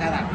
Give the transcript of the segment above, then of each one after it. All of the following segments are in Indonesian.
sekarang.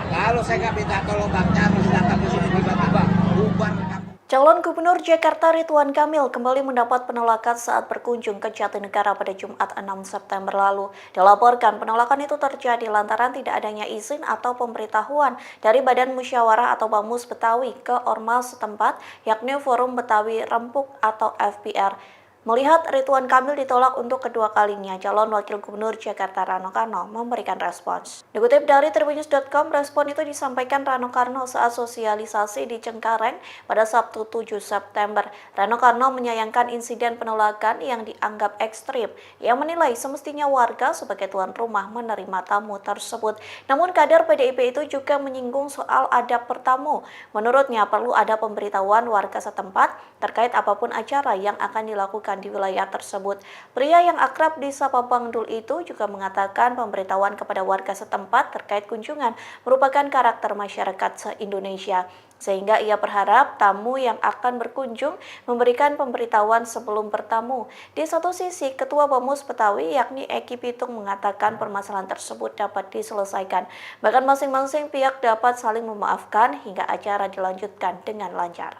Kalau saya nggak minta tolong Bang Charles datang ke sini tiba-tiba bubar kampung. Calon Gubernur Jakarta Ridwan Kamil kembali mendapat penolakan saat berkunjung ke Jatinegara pada Jumat 6 September lalu. Dilaporkan penolakan itu terjadi lantaran tidak adanya izin atau pemberitahuan dari Badan Musyawarah atau Bamus Betawi ke ormas setempat, yakni Forum Betawi Rempuk atau FBR. Melihat Ridwan Kamil ditolak untuk kedua kalinya, calon Wakil Gubernur Jakarta Rano Karno memberikan respons. Dikutip dari Tribunnews.com, respon itu disampaikan Rano Karno saat sosialisasi di Cengkareng pada Sabtu 7 September. Rano Karno menyayangkan insiden penolakan yang dianggap ekstrim. Ia menilai semestinya warga sebagai tuan rumah menerima tamu tersebut. Namun kader PDIP itu juga menyinggung soal adab bertamu. Menurutnya perlu ada pemberitahuan warga setempat terkait apapun acara yang akan dilakukan di wilayah tersebut. Pria yang akrab disapa Bang Dul itu juga mengatakan pemberitahuan kepada warga setempat terkait kunjungan merupakan karakter masyarakat se-Indonesia. Sehingga ia berharap tamu yang akan berkunjung memberikan pemberitahuan sebelum bertamu. Di satu sisi, Ketua Bamus Betawi yakni Eki Pitung mengatakan permasalahan tersebut dapat diselesaikan. Bahkan masing-masing pihak dapat saling memaafkan hingga acara dilanjutkan dengan lancar.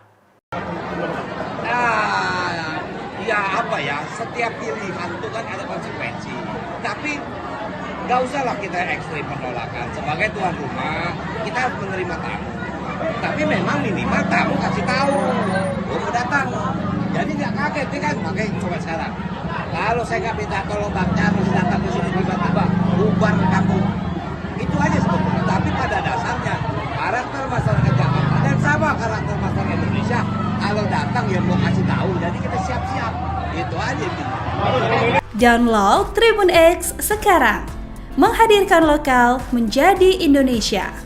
Ya apa ya, setiap pilihan itu kan ada konsekuensi. Tapi nggak usahlah kita ekstrim penolakan. Sebagai tuan rumah, kita harus menerima tamu. Tapi memang minimal tamu kasih tahu, mau datang. Jadi nggak kaget kan, makanya coba sekarang. Kalau saya nggak minta tolong Bang Charles datang ke sini tiba-tiba bubar kampung. Itu aja sebetulnya. Tapi pada dasarnya karakter masyarakat Jakarta dan sama karakter masyarakat Indonesia. Kalau datang ya mau kasih tahu, jadi kita siap-siap. Itu aja gitu. Download Tribun X sekarang. Menghadirkan lokal menjadi Indonesia.